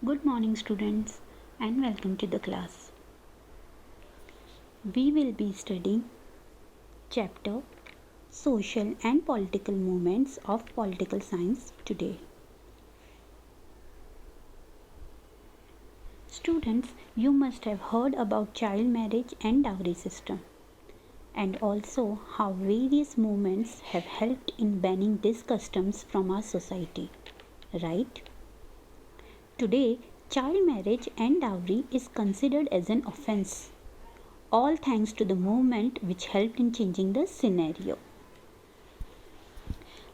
Good morning, students, and welcome to the class. We will be studying chapter Social and Political Movements of Political Science today. Students, you must have heard about child marriage and dowry system, and also how various movements have helped in banning these customs from our society, right? Today, child marriage and dowry is considered as an offense, all thanks to the movement which helped in changing the scenario.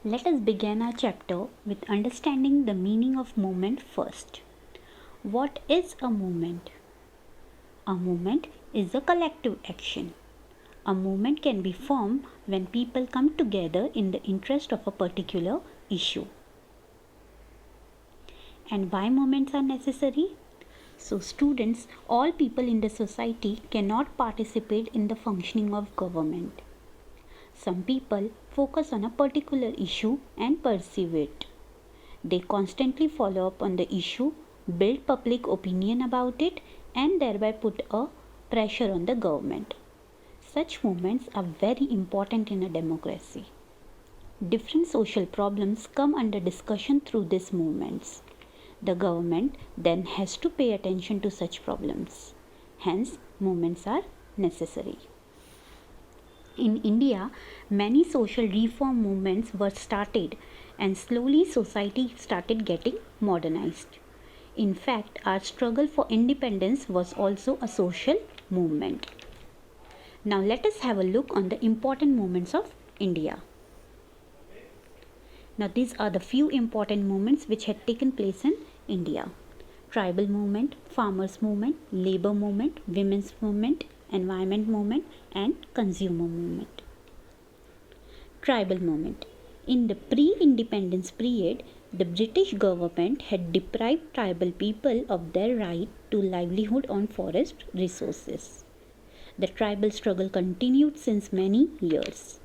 Let us begin our chapter with understanding the meaning of movement first. What is a movement? A movement is a collective action. A movement can be formed when people come together in the interest of a particular issue. And why movements are necessary? So, students, all people in the society cannot participate in the functioning of government. Some people focus on a particular issue and pursue it. They constantly follow up on the issue, build public opinion about it, and thereby put a pressure on the government. Such movements are very important in a democracy. Different social problems come under discussion through these movements. The government then has to pay attention to such problems. Hence, movements are necessary. In India, many social reform movements were started and slowly society started getting modernized. In fact, our struggle for independence was also a social movement. Now let us have a look on the important movements of India. Now these are the few important movements which had taken place in India. Tribal movement, farmers movement, labor movement, women's movement, environment movement, and consumer movement. Tribal movement. In the pre-independence period, the British government had deprived tribal people of their right to livelihood on forest resources. The tribal struggle continued since many years.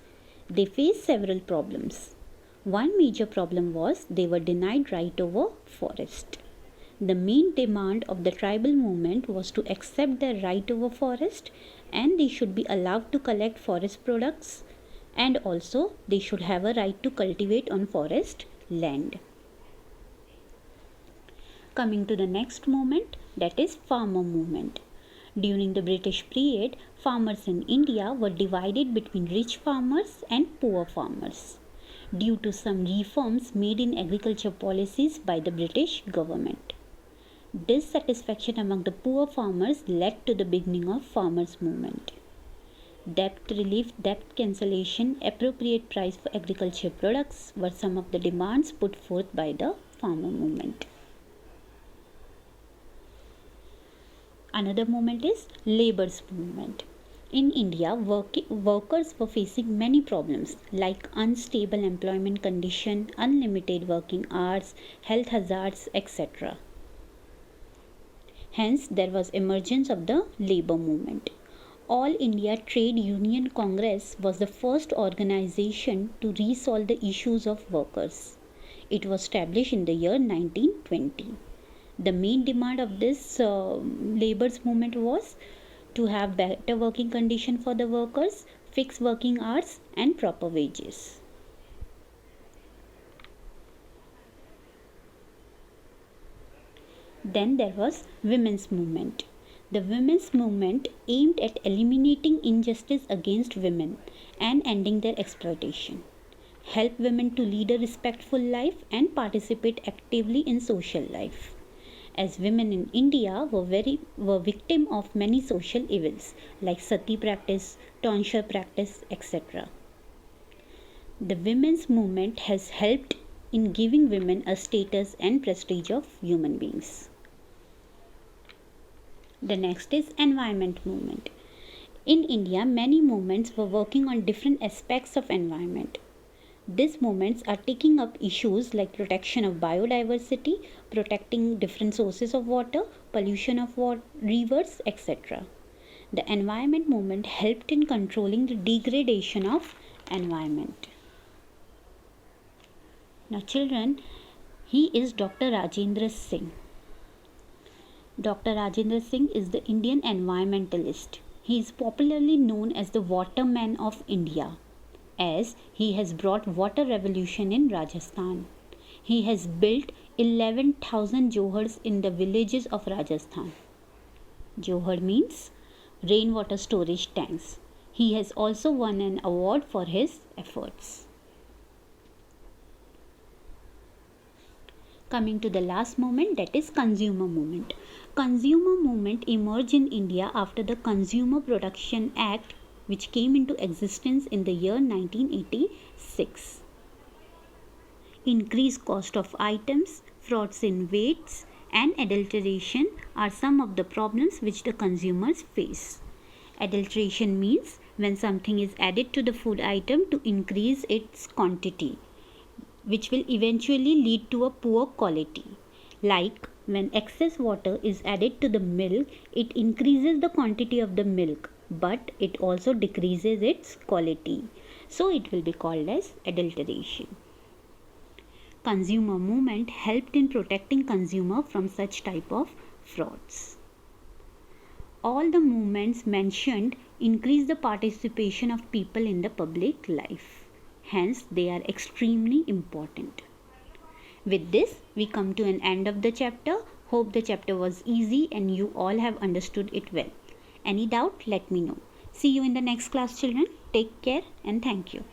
They faced several problems. One major problem was they were denied right over forest. The main demand of the tribal movement was to accept their right over forest, and they should be allowed to collect forest products, and also they should have a right to cultivate on forest land. Coming to the next movement, that is farmer movement. During the British period, farmers in India were divided between rich farmers and poor farmers due to some reforms made in agriculture policies by the British government. Dissatisfaction among the poor farmers led to the beginning of farmers' movement. Debt relief, debt cancellation, appropriate price for agriculture products were some of the demands put forth by the farmer movement. Another movement is labor's movement. In India, workers were facing many problems like unstable employment condition, unlimited working hours, health hazards, etc. Hence, there was emergence of the labor movement. All India Trade Union Congress was the first organization to resolve the issues of workers. It was established in the year 1920. The main demand of this labor's movement was to have better working condition for the workers, fixed working hours, and proper wages. Then there was women's movement. The women's movement aimed at eliminating injustice against women and ending their exploitation, help women to lead a respectful life and participate actively in social life. As women in India were victim of many social evils like sati practice, tonsure practice, etc. The women's movement has helped in giving women a status and prestige of human beings. The next is environment movement. In India, many movements were working on different aspects of environment. These movements are taking up issues like protection of biodiversity, protecting different sources of water, pollution of rivers, etc. The environment movement helped in controlling the degradation of environment. Now children, he is Dr. Rajendra Singh. Dr. Rajendra Singh is the Indian environmentalist. He is popularly known as the Waterman of India, as he has brought water revolution in Rajasthan. He has built 11,000 johars in the villages of Rajasthan. Johar means rainwater storage tanks. He has also won an award for his efforts. Coming to the last movement, that is consumer movement. Consumer movement emerged in India after the Consumer Production Act, which came into existence in the year 1986. Increased cost of items, frauds in weights, and adulteration are some of the problems which the consumers face. Adulteration means when something is added to the food item to increase its quantity, which will eventually lead to a poor quality. Like when excess water is added to the milk, it increases the quantity of the milk, but it also decreases its quality. So it will be called as adulteration. Consumer movement helped in protecting consumer from such type of frauds. All the movements mentioned increase the participation of people in the public life. Hence, they are extremely important. With this, we come to an end of the chapter. Hope the chapter was easy and you all have understood it well. Any doubt, let me know. See you in the next class, children. Take care and thank you.